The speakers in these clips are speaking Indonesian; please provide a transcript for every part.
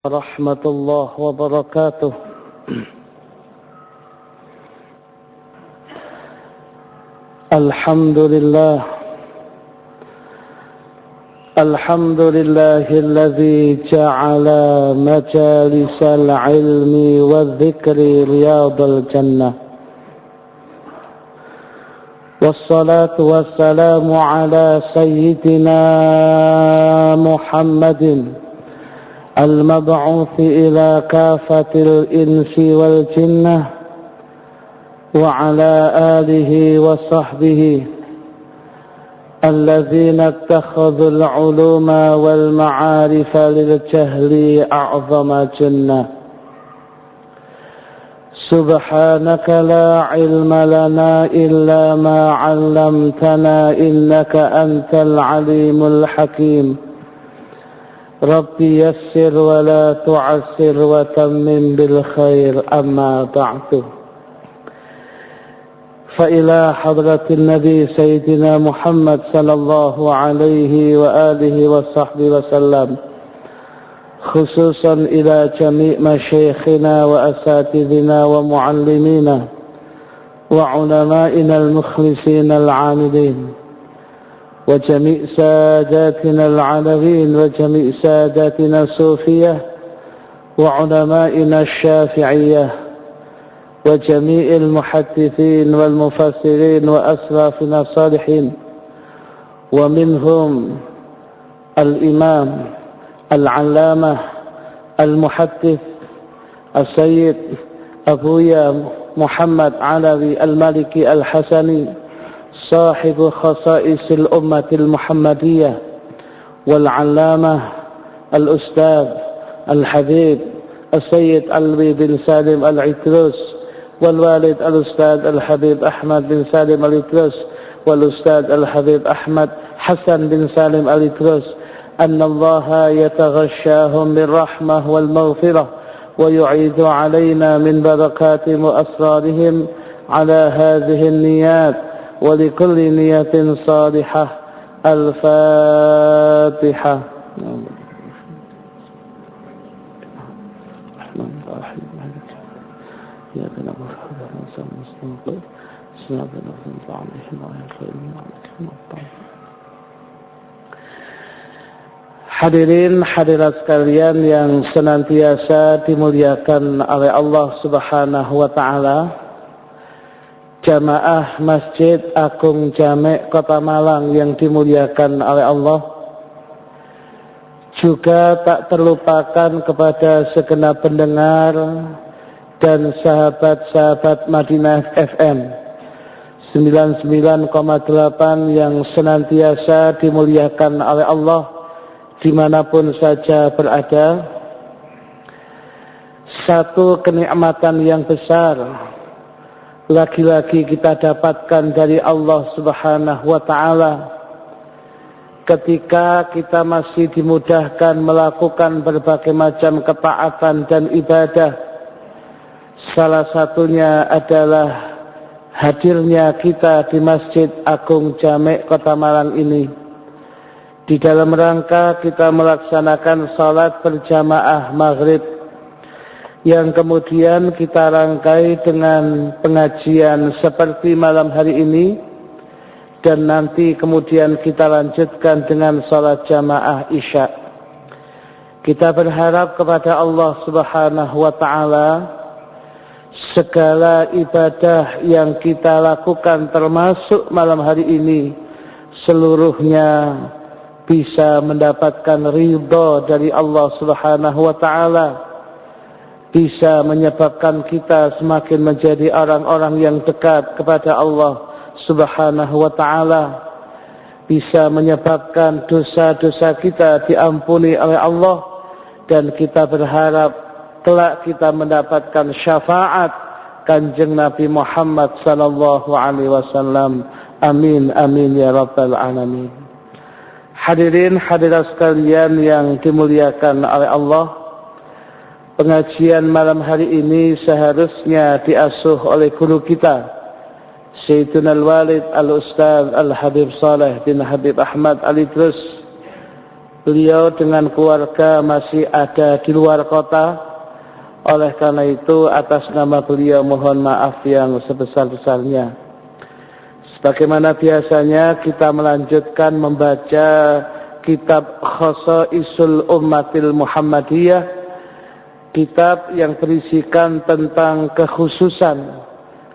ورحمة الله وبركاته. الحمد لله الذي جعل مجالس العلم والذكر رياض الجنة، والصلاة والسلام على سيدنا محمد المبعوث إلى كافة الإنس والجنة، وعلى آله وصحبه الذين اتخذوا العلوم والمعارف للجهل أعظم جنة. سبحانك لا علم لنا إلا ما علمتنا إنك أنت العليم الحكيم. ربي يسر ولا تعسر وتمم بالخير. أما بعد، فإلى حضرة النبي سيدنا محمد صلى الله عليه وآله وصحبه وسلم، خصوصا إلى جميع مشايخنا وأساتذنا ومعلمينا وعلمائنا المخلصين العاملين، وجميع ساداتنا العلويين، وجميع ساداتنا الصوفية، وعلمائنا الشافعية، وجميع المحدثين والمفسرين وأسلافنا الصالحين، ومنهم الإمام العلامة المحدث السيد أبويا محمد علوي المالكي الحسني، صاحب خصائص الأمة المحمدية، والعلامة الأستاذ الحبيب السيد علوي بن سالم العتروس، والوالد الأستاذ الحبيب أحمد بن سالم العتروس، والأستاذ الحبيب أحمد حسن بن سالم العتروس، أن الله يتغشاهم بالرحمة والمغفرة ويعيد علينا من بركات وأسرارهم على هذه النيات، ولكل نية صالحة. الفاتحة. Hadirin hadirat sekalian yang senantiasa dimuliakan oleh Allah Subhanahu wa taala, jamaah Masjid Agung Jamek Kota Malang yang dimuliakan oleh Allah, juga tak terlupakan kepada segenap pendengar dan sahabat-sahabat Madinah FM 99,8 yang senantiasa dimuliakan oleh Allah dimanapun saja berada. Satu kenikmatan yang besar lagi-lagi kita dapatkan dari Allah Subhanahu wa ta'ala ketika kita masih dimudahkan melakukan berbagai macam ketaatan dan ibadah. Salah satunya adalah hadirnya kita di Masjid Agung Jamek Kota Malang ini, di dalam rangka kita melaksanakan salat berjamaah maghrib, yang kemudian kita rangkai dengan pengajian seperti malam hari ini, dan nanti kemudian kita lanjutkan dengan salat jamaah isya. Kita berharap kepada Allah Subhanahu wa ta'ala segala ibadah yang kita lakukan termasuk malam hari ini seluruhnya bisa mendapatkan ridha dari Allah Subhanahu wa ta'ala, bisa menyebabkan kita semakin menjadi orang-orang yang dekat kepada Allah Subhanahu wa ta'ala, bisa menyebabkan dosa-dosa kita diampuni oleh Allah, dan kita berharap kelak kita mendapatkan syafaat Kanjeng Nabi Muhammad sallallahu alaihi wasallam. Amin amin ya rabbal alamin. Hadirin hadirat sekalian yang dimuliakan oleh Allah, pengajian malam hari ini seharusnya diasuh oleh guru kita Sayyiduna Al-Walid Al-Ustaz Al-Habib Saleh bin Habib Ahmad Al-Idrus, Beliau dengan keluarga masih ada di luar kota. Oleh karena itu atas nama beliau mohon maaf yang sebesar-besarnya. Sebagaimana biasanya kita melanjutkan membaca kitab Khasaisul Ummatil Muhammadiyah, kitab yang berisikan tentang kekhususan,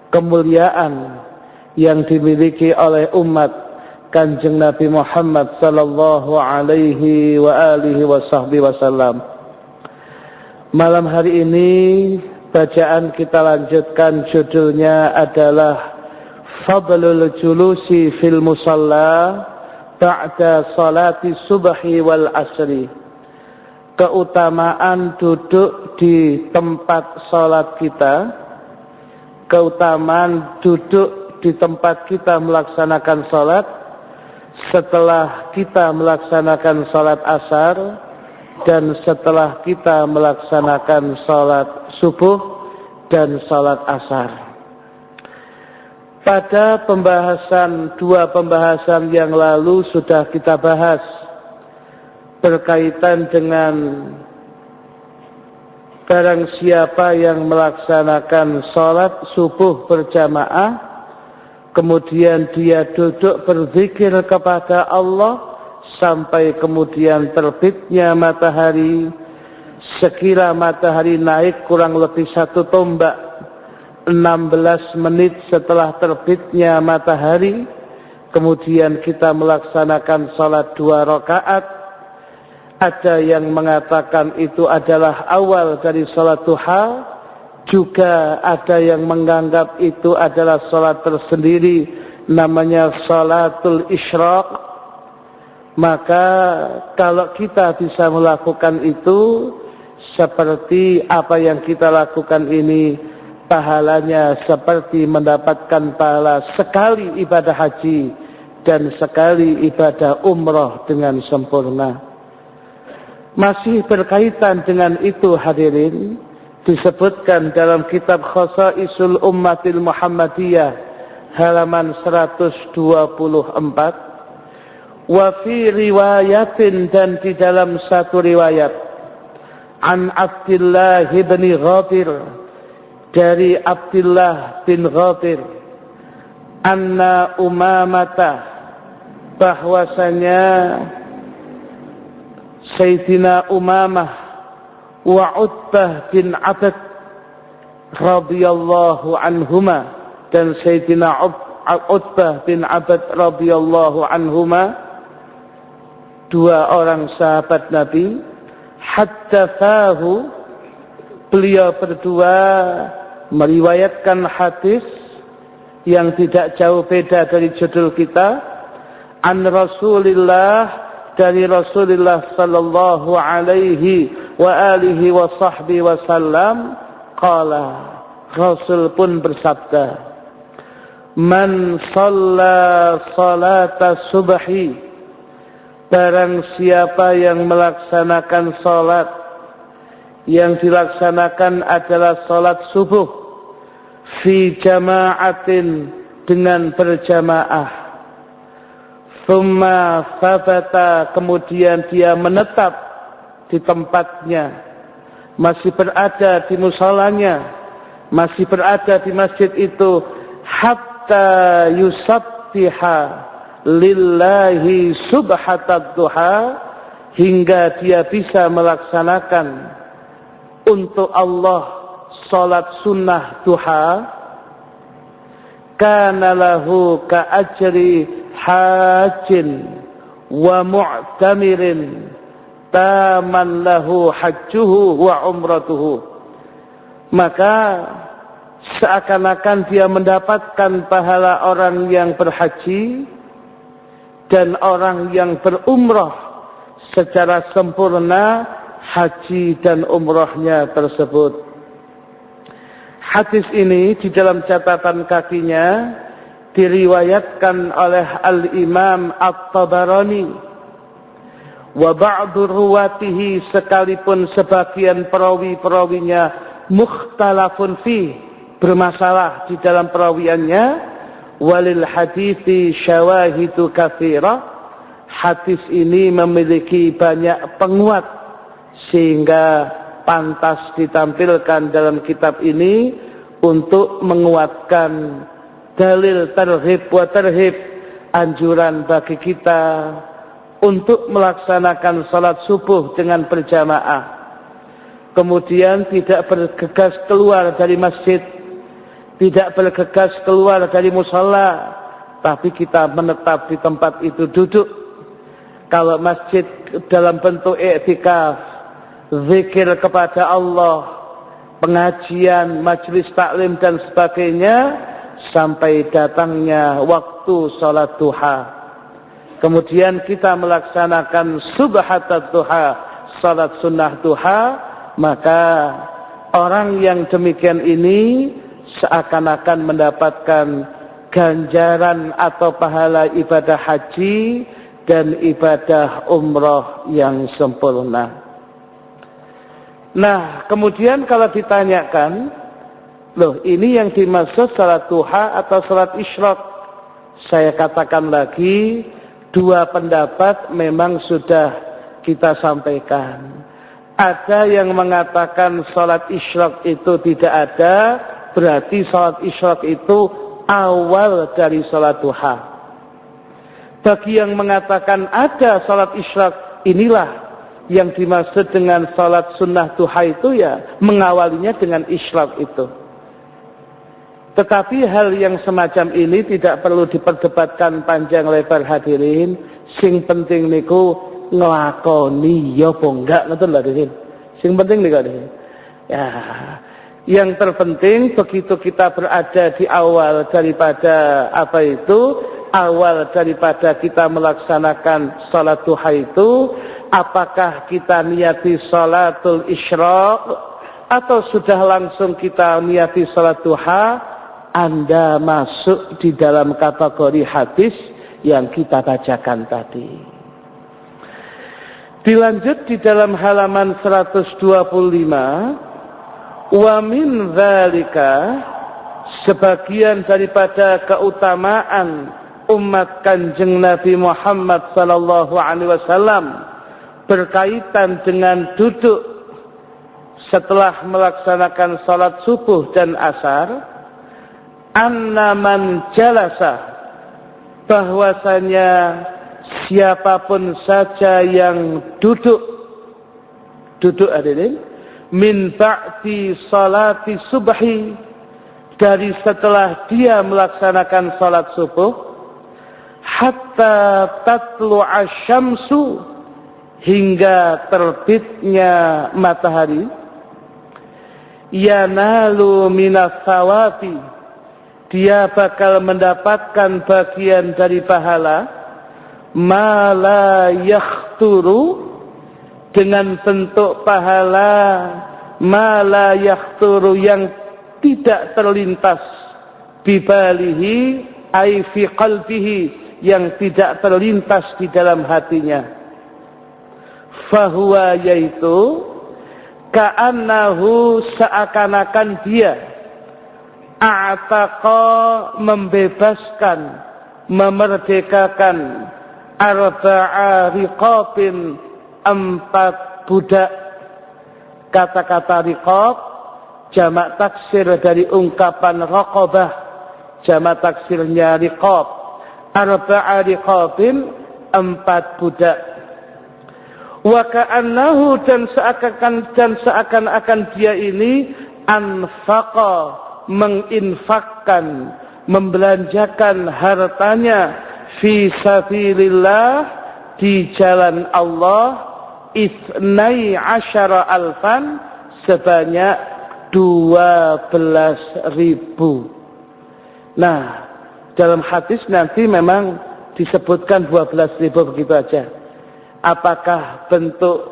kemuliaan yang dimiliki oleh umat Kanjeng Nabi Muhammad sallallahu alaihi wa alihi wasallam. Malam hari ini bacaan kita lanjutkan, judulnya adalah Fadlul Julusi fil Musalla ba'da salati subhi wal asri. Keutamaan duduk di tempat salat kita, keutamaan duduk di tempat kita melaksanakan salat setelah kita melaksanakan salat asar dan setelah kita melaksanakan salat subuh dan salat asar. Pada dua pembahasan yang lalu sudah kita bahas berkaitan dengan barang siapa yang melaksanakan salat subuh berjamaah, kemudian dia duduk berzikir kepada Allah sampai kemudian terbitnya matahari. Sekira matahari naik kurang lebih 1 tombak, 16 menit setelah terbitnya matahari, kemudian kita melaksanakan salat 2 rakaat. Ada yang mengatakan itu adalah awal dari salat duha, juga ada yang menganggap itu adalah salat tersendiri, namanya salatul isyraq. Maka kalau kita bisa melakukan itu seperti apa yang kita lakukan ini, pahalanya seperti mendapatkan pahala sekali ibadah haji dan sekali ibadah umrah dengan sempurna. Masih berkaitan dengan itu hadirin, disebutkan dalam kitab Khasaisul Ummatil Muhammadiyah halaman 124, wa fi riwayatin, dan di dalam satu riwayat, an Abdullah bin Ghafir, dari Abdullah bin Ghafir, anna Umamata, bahwasanya Sayyidina Umamah wa Utbah bin Abad radhiyallahu anhuma, dan Sayyidina Utbah bin Abad radhiyallahu anhuma, 2 orang sahabat Nabi, haddatsahu, beliau berdua meriwayatkan hadis yang tidak jauh beda dari judul kita, an Rasulillah, dari Rasulullah sallallahu alaihi wa alihi wa sahbihi wasallam, qala, Rasul pun bersabda, man shalla salata subhi, barang siapa yang melaksanakan salat, yang dilaksanakan adalah salat subuh, fi jama'atin, dengan berjamaah, thumma thabata, kemudian dia menetap di tempatnya, masih berada di musholanya, masih berada di masjid itu, hatta yusabbiha lillahi subhatad duha, hingga dia bisa melaksanakan untuk Allah salat sunnah duha, kana lahu ka ajri hajin wa mu'tamirin taman lahu hajjuhu wa umratuhu, maka seakan-akan dia mendapatkan pahala orang yang berhaji dan orang yang berumrah secara sempurna haji dan umrahnya tersebut. Hadis ini di dalam catatan kakinya diriwayatkan oleh Al-Imam At-Tabarani, wa ba'du ruwatihi, sekalipun sebagian perawi-perawinya mukhtalafun fi, bermasalah di dalam perawiannya, walil hadithi syawahidu katsira, hadis ini memiliki banyak penguat sehingga pantas ditampilkan dalam kitab ini untuk menguatkan dalil targhib wa tarhib, anjuran bagi kita untuk melaksanakan salat subuh dengan berjamaah. Kemudian tidak bergegas keluar dari masjid, tidak bergegas keluar dari musala, tapi kita menetap di tempat itu duduk. Kalau masjid dalam bentuk i'tikaf, zikir kepada Allah, pengajian, majelis taklim dan sebagainya, sampai datangnya waktu salat duha. Kemudian kita melaksanakan subhatat duha, salat sunnah duha, maka orang yang demikian ini seakan-akan mendapatkan ganjaran atau pahala ibadah haji dan ibadah umrah yang sempurna. Nah, kemudian kalau ditanyakan, loh ini yang dimaksud salat duha atau salat isyraq? Saya katakan lagi, dua pendapat memang sudah kita sampaikan. Ada yang mengatakan salat isyraq itu tidak ada, berarti salat isyraq itu awal dari salat duha. Bagi yang mengatakan ada salat isyraq, inilah yang dimaksud dengan salat sunnah duha itu, ya mengawalinya dengan isyraq itu. Tetapi hal yang semacam ini tidak perlu diperdebatkan panjang lebar hadirin. Sing penting niku nglakoni ya apa enggak, ngoten lho hadirin. Sing penting niku hadirin. Ya, yang terpenting begitu kita berada di awal daripada awal daripada kita melaksanakan salat duha itu, apakah kita niati salatul isyraq atau sudah langsung kita niati salat duha, Anda masuk di dalam kategori hadis yang kita bacakan tadi. Dilanjut di dalam halaman 125, wa min dzalika, sebagian daripada keutamaan umat Kanjeng Nabi Muhammad sallallahu alaihi wasallam berkaitan dengan duduk setelah melaksanakan salat subuh dan asar, anna man jalasa, bahwasanya siapapun saja yang duduk hadirin, min ba'di salati subhi, dari setelah dia melaksanakan salat subuh, hatta tatlu'a syamsu, hingga terbitnya matahari, yanalu minas sawati, dia bakal mendapatkan bagian dari pahala, ma la yakhturu, dengan bentuk pahala ma la yakhturu, yang tidak terlintas, bibalihi ay fi qalbihi, yang tidak terlintas di dalam hatinya. Fahuwa, yaitu ka'annahu, seakan-akan dia a'taqa, membebaskan, memerdekakan, arba'a riqabin, 4 budak. Kata-kata riqab jamak taksir dari ungkapan raqabah, jamak taksirnya riqab. Arba'a riqabin, 4 budak. Wa ka'annahu, dan seakan-akan dia ini anfaqa, menginfakkan, membelanjakan hartanya fi sabilillah, di jalan Allah, 12.000, sebanyak 12.000. Nah, dalam hadis nanti memang disebutkan 12.000 begitu aja. Apakah bentuk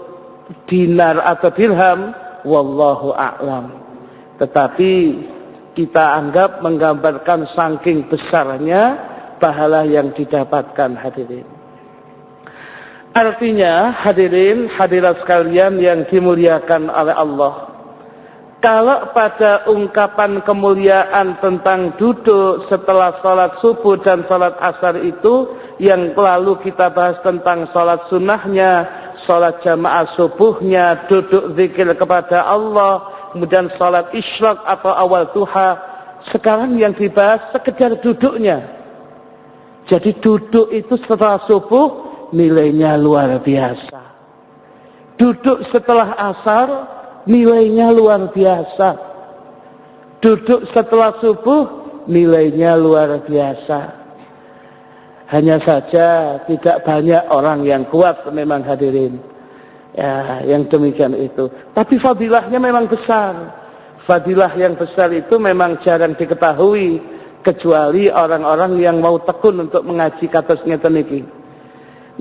dinar atau dirham, wallahu a'lam. Tetapi kita anggap menggambarkan saking besarnya pahala yang didapatkan hadirin. Artinya hadirin hadirat sekalian yang dimuliakan oleh Allah, kalau pada ungkapan kemuliaan tentang duduk setelah salat subuh dan salat asar itu yang lalu kita bahas tentang sholat sunnahnya, sholat jamaah subuhnya, duduk zikir kepada Allah, kemudian sholat isyraq atau awal duha. Sekarang yang dibahas sekedar duduknya. Jadi duduk itu setelah subuh nilainya luar biasa. Duduk setelah asar nilainya luar biasa. Duduk setelah subuh nilainya luar biasa. Hanya saja tidak banyak orang yang kuat memang hadirin. Ya, yang demikian itu. Tapi fadilahnya memang besar. Fadilah yang besar itu memang jarang diketahui kecuali orang-orang yang mau tekun untuk mengaji kados ngeten niki.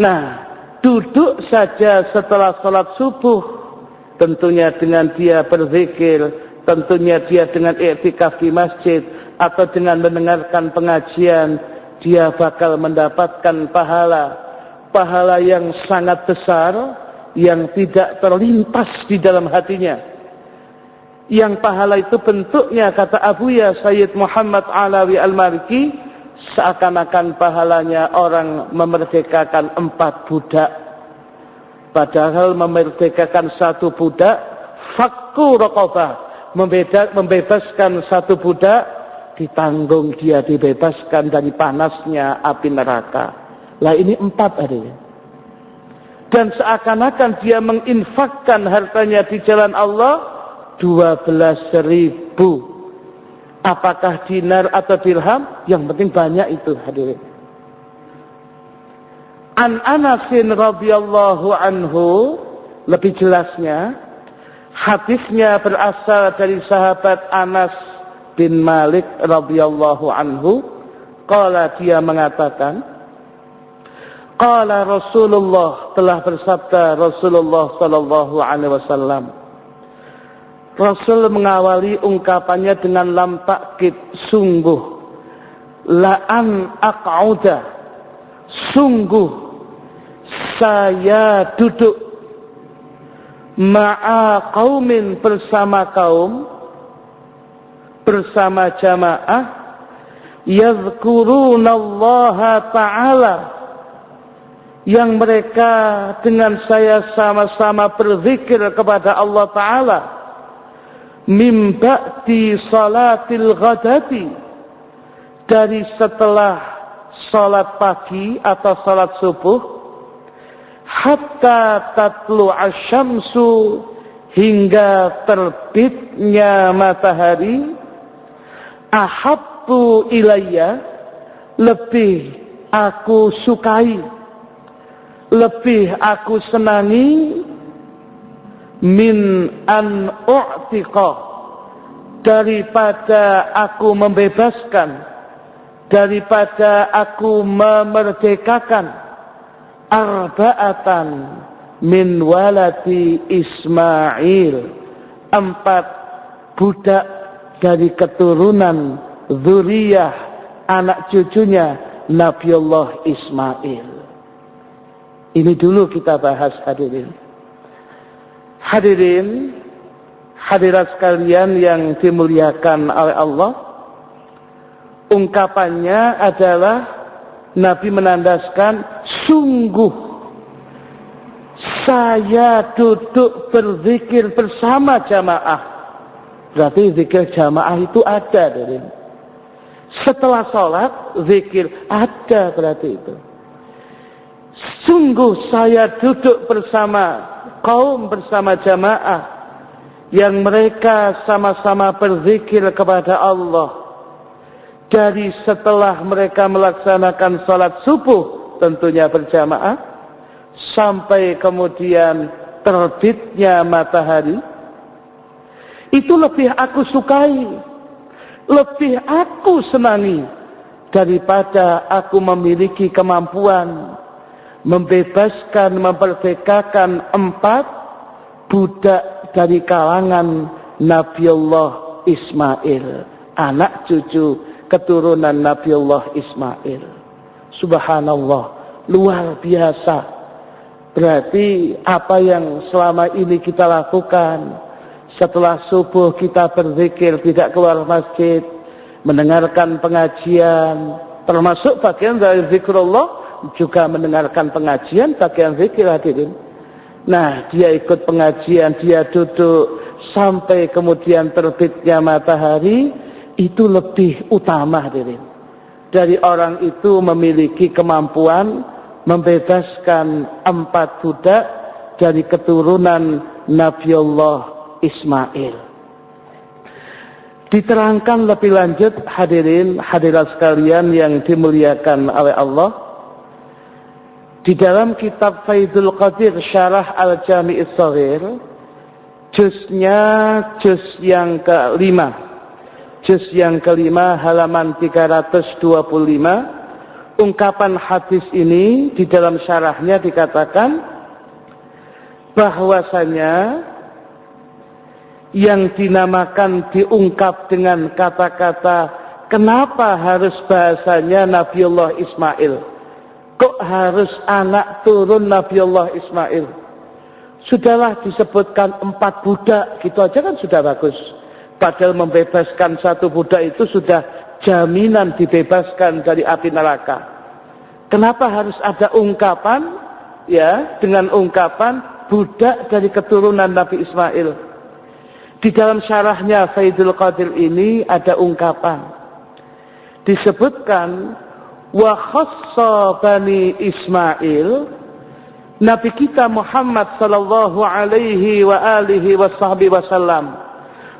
Nah, duduk saja setelah salat subuh, tentunya dengan dia berzikir, tentunya dia dengan i'tikaf di masjid atau dengan mendengarkan pengajian, dia bakal mendapatkan pahala yang sangat besar yang tidak terlintas di dalam hatinya. Yang pahala itu bentuknya, kata Abuya Sayyid Muhammad Alawi Al-Maliki, seakan-akan pahalanya orang memerdekakan 4 budak. Padahal memerdekakan 1 budak, fakku raqabah, membebaskan 1 budak, ditanggung dia dibebaskan dari panasnya api neraka. Lah ini 4 adanya. Dan seakan-akan dia menginfakkan hartanya di jalan Allah 12.000. Apakah dinar atau dirham? Yang penting banyak itu hadirin. An Anasin radhiyallahu anhu, lebih jelasnya hadisnya berasal dari sahabat Anas bin Malik radhiyallahu anhu. Qala, dia mengatakan, qala Rasulullah, telah bersabda Rasulullah sallallahu alaihi wasallam. Rasul mengawali ungkapannya dengan lam takkid, sungguh, la'an aq'uda, sungguh saya duduk ma'a qaumin, bersama kaum, bersama jamaah, yadhkurunallaha ta'ala, yang mereka dengan saya sama-sama berzikir kepada Allah Ta'ala, min ba'di salatil ghadati, dari setelah salat pagi atau salat subuh, hatta tatlu asyamsu, hingga terbitnya matahari, ahabbu ilayya, lebih aku sukai, lebih aku senangi, min an u'tiqa, daripada aku membebaskan, daripada aku memerdekakan, arba'atan min waladi Ismail, 4 budak dari keturunan zuriyah anak cucunya Nabiullah Ismail. Ini dulu kita bahas hadirin. Hadirin, hadirat sekalian yang dimuliakan oleh Allah, ungkapannya adalah Nabi menandaskan, sungguh saya duduk berzikir bersama jamaah. Berarti zikir jamaah itu ada, hadirin. Setelah sholat, zikir ada, berarti itu. Sungguh saya duduk bersama kaum, bersama jamaah, yang mereka sama-sama berzikir kepada Allah, dari setelah mereka melaksanakan salat subuh, tentunya berjamaah, sampai kemudian terbitnya matahari. Itu lebih aku sukai, lebih aku senangi, daripada aku memiliki kemampuan membebaskan, memperdekakan 4 budak dari kalangan Nabiullah Ismail, anak cucu keturunan Nabiullah Ismail. Subhanallah, luar biasa. Berarti apa yang selama ini kita lakukan, setelah subuh kita berzikir, tidak keluar masjid, mendengarkan pengajian, termasuk bagian dari zikrullah, juga mendengarkan pengajian bagian zikir hadirin. Nah, dia ikut pengajian, dia duduk sampai kemudian terbitnya matahari, itu lebih utama hadirin. Dari orang itu memiliki kemampuan membebaskan 4 budak dari keturunan Nabiullah Ismail. Diterangkan lebih lanjut hadirin hadirat sekalian yang dimuliakan oleh Allah, di dalam kitab Faidul Qadir Syarah Al-Jami' As-Shaghir, juz yang kelima, halaman 325, ungkapan hadis ini di dalam syarahnya dikatakan bahwasanya yang dinamakan diungkap dengan kata-kata kenapa harus bahasanya Nabiullah Ismail, kok harus anak turun Nabiullah Ismail, sudahlah disebutkan 4 budak, gitu aja kan sudah bagus. Padahal membebaskan 1 budak itu sudah jaminan dibebaskan dari api neraka. Kenapa harus ada ungkapan, ya, dengan ungkapan budak dari keturunan Nabi Ismail? Di dalam syarahnya Faidul Qadir ini ada ungkapan, disebutkan wa khassa bani Ismail, Nabi kita Muhammad sallallahu alaihi wa alihi wasallam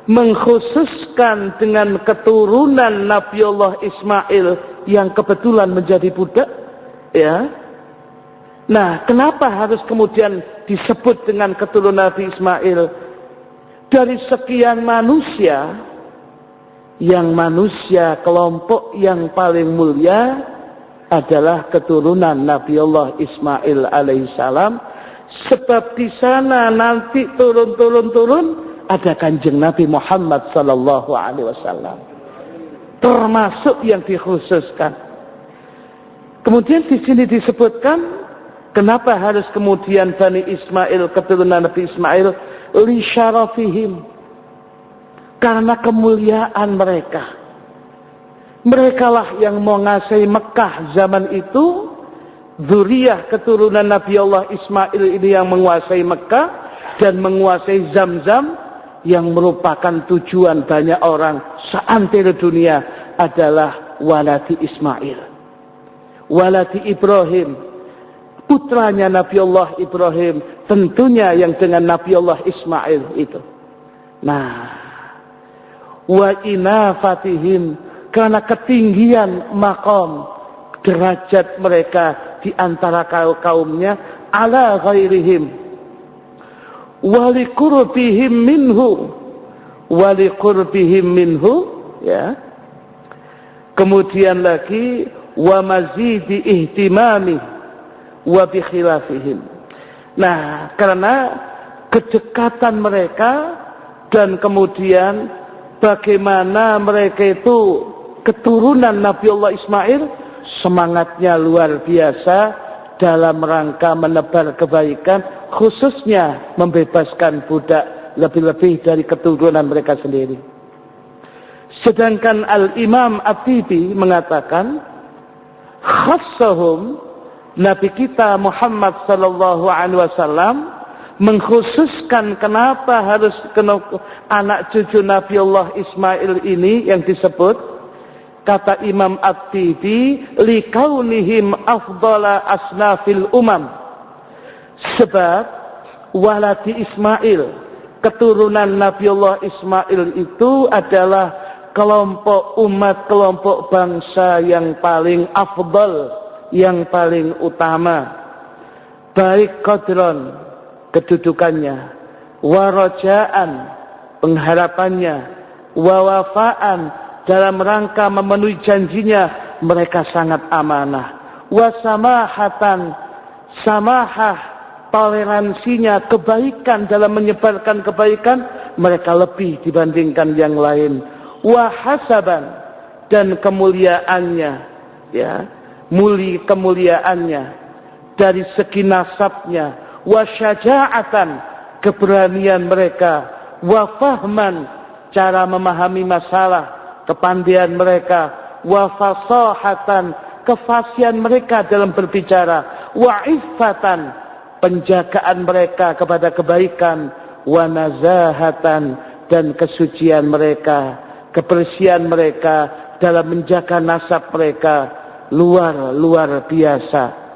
mengkhususkan dengan keturunan Nabiullah Ismail yang kebetulan menjadi budak, ya. Nah, kenapa harus kemudian disebut dengan keturunan Nabi Ismail? Dari sekian manusia, yang manusia kelompok yang paling mulia adalah keturunan Nabiullah Ismail alaihissalam, sebab di sana nanti turun ada kanjeng Nabi Muhammad sallallahu alaihi wasallam, termasuk yang dikhususkan. Kemudian di sini disebutkan kenapa harus kemudian Bani Ismail, keturunan Nabi Ismail, li syarafihim, karena kemuliaan mereka. Merekalah yang menguasai Mekah zaman itu. Dzurriyyah keturunan Nabi Allah Ismail ini yang menguasai Mekah dan menguasai Zamzam, yang merupakan tujuan banyak orang seantero dunia adalah waladi Ismail, waladi Ibrahim, putranya Nabi Allah Ibrahim, tentunya yang dengan Nabi Allah Ismail itu. Nah, wa inafatihim, karena ketinggian maqam derajat mereka di antara kaumnya, ala ghairihim, waliqurbihim minhu, ya. Kemudian lagi wa mazidi ihtimami wa bi khilafihim. Nah, karena kedekatan mereka dan kemudian bagaimana mereka itu keturunan Nabiullah Ismail, semangatnya luar biasa dalam rangka menebar kebaikan, khususnya membebaskan budak, lebih-lebih dari keturunan mereka sendiri. Sedangkan Al-Imam At-Tibi mengatakan khassahum, Nabi kita Muhammad sallallahu alaihi wasallam mengkhususkan kenapa harus anak cucu Nabi Allah Ismail ini yang disebut, kata Imam At-Tibi, likaunihim afdala asnafil umam, sebab waladi Ismail, keturunan Nabi Allah Ismail itu adalah kelompok umat, kelompok bangsa yang paling afdal, yang paling utama, baik qadron, kedudukannya, warajaan, pengharapannya, wawafaan, dalam rangka memenuhi janjinya mereka sangat amanah, wasamahatan, samahah, toleransinya, kebaikan dalam menyebarkan kebaikan mereka lebih dibandingkan yang lain, wahasaban, dan kemuliaannya, ya, kemuliaannya dari segi nasabnya, wasyaja'atan, keberanian mereka, wafahman, cara memahami masalah, kepandaian mereka, wafasahatan, kefasihan mereka dalam berbicara, wa iffatan, penjagaan mereka kepada kebaikan, wa nazahatan, dan kesucian mereka, kebersihan mereka dalam menjaga nasab mereka luar biasa.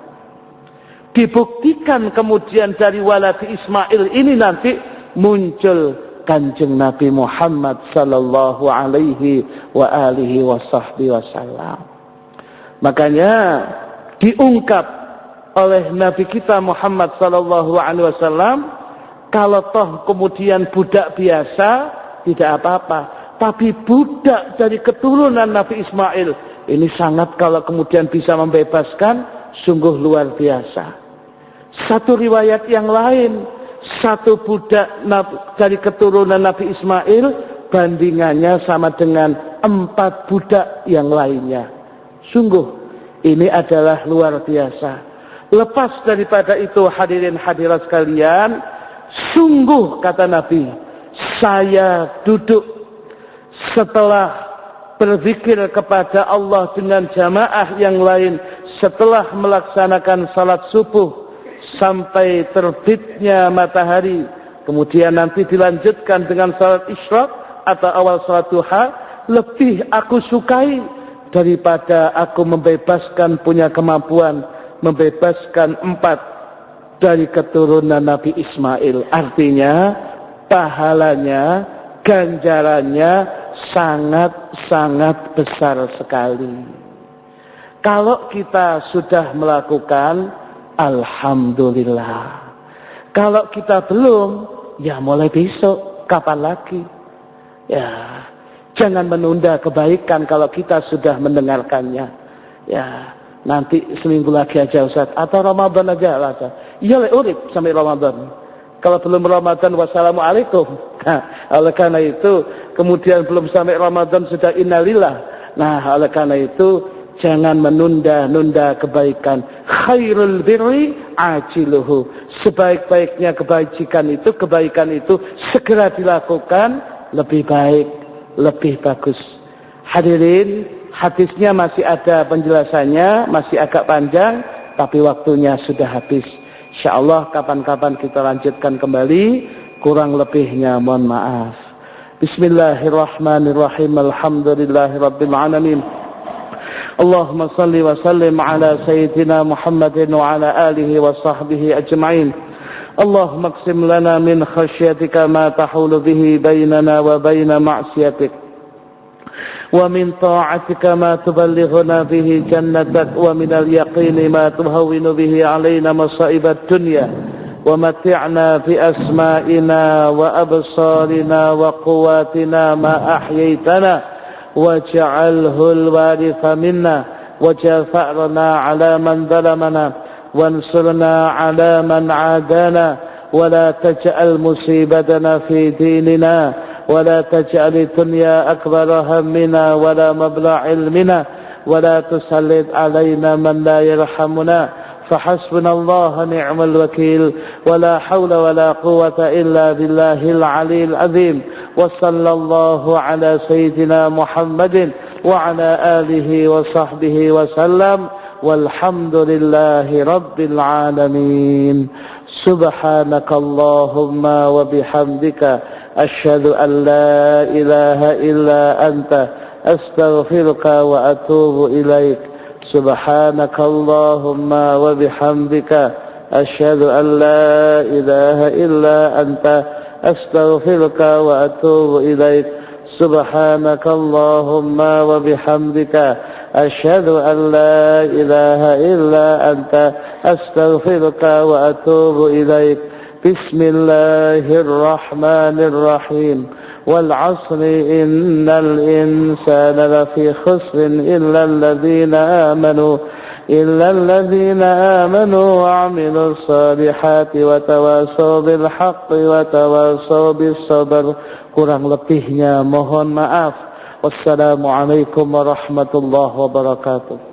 Dibuktikan kemudian dari waladi Ismail ini nanti muncul Kanjeng Nabi Muhammad sallallahu alaihi wa alihi wasallam. Makanya diungkap oleh Nabi kita Muhammad sallallahu alaihi wasallam, kalau toh kemudian budak biasa tidak apa-apa, tapi budak dari keturunan Nabi Ismail ini sangat, kalau kemudian bisa membebaskan, sungguh luar biasa. Satu riwayat yang lain, satu budak dari keturunan Nabi Ismail bandingannya sama dengan 4 budak yang lainnya. Sungguh ini adalah luar biasa. Lepas daripada itu, hadirin hadirat sekalian, sungguh kata Nabi, saya duduk setelah berzikir kepada Allah dengan jamaah yang lain, setelah melaksanakan salat subuh sampai terbitnya matahari, kemudian nanti dilanjutkan dengan salat isyraq atau awal salat duha, lebih aku sukai daripada aku membebaskan, punya kemampuan membebaskan 4 dari keturunan Nabi Ismail. Artinya pahalanya, ganjarannya sangat-sangat besar sekali. Kalau kita sudah melakukan, alhamdulillah. Kalau kita belum, ya mulai besok, kapan lagi? Ya, jangan menunda kebaikan kalau kita sudah mendengarkannya. Ya, nanti seminggu lagi aja Ustaz, atau Ramadan aja lah. Iya, urip sampai Ramadan. Kalau belum Ramadan, wassalamualaikum. Nah, oleh karena itu, kemudian belum sampai Ramadan sudah innalillah. Nah, oleh karena itu, jangan menunda-nunda kebaikan. Khairul birri ajiluhu. Sebaik-baiknya kebaikan itu segera dilakukan, lebih baik, lebih bagus. Hadirin, hadisnya masih ada penjelasannya, masih agak panjang, tapi waktunya sudah habis. Insyaallah kapan-kapan kita lanjutkan kembali, kurang lebihnya mohon maaf. Bismillahirrahmanirrahim. Alhamdulillahirabbil alamin. Allahumma salli wa sallim ala sayyidina Muhammadin wa ala alihi wa sahbihi ajma'in. Allahumma aqsim lana min khasyatika ma tahulu bihi bainana wa baina ma'siyatik, wa min ta'atika ma tuballighuna bihi jannatak, wa min al-yaqini ma tuhawwinu bihi alaina masaibat dunya, wa mati'na bi asma'ina wa absarina wa quwwatina ma ahyaytana, waj'alhu al-waritha minna, waj'al fa'rana 'ala man zalamana, wansurna 'ala man 'adana, wa la taj'al musibatana fi dinina, wa la taj'al ad-dunya akbara hammina wa la mablagha 'ilmina, wa la tusallit 'alaina man la yarhamuna. فحسبنا الله نعم الوكيل ولا حول ولا قوة إلا بالله العلي العظيم. وصلى الله على سيدنا محمد وعلى آله وصحبه وسلم والحمد لله رب العالمين. سبحانك اللهم وبحمدك أشهد أن لا إله إلا أنت أستغفرك وأتوب إليك. سبحانك اللهم وبحمدك أشهد أن لا إله إلا أنت أستغفرك وأتوب إليك. سبحانك اللهم وبحمدك أشهد أن لا إله إلا أنت أستغفرك وأتوب إليك. بسم الله الرحمن الرحيم. والعصر إن الإنسان لفي خسر إلا الذين آمنوا وعملوا الصالحات وتواصوا بالحق وتواصوا بالصبر. Kurang lebihnya mohon maaf. Wassalamualaikum warahmatullahi wabarakatuh.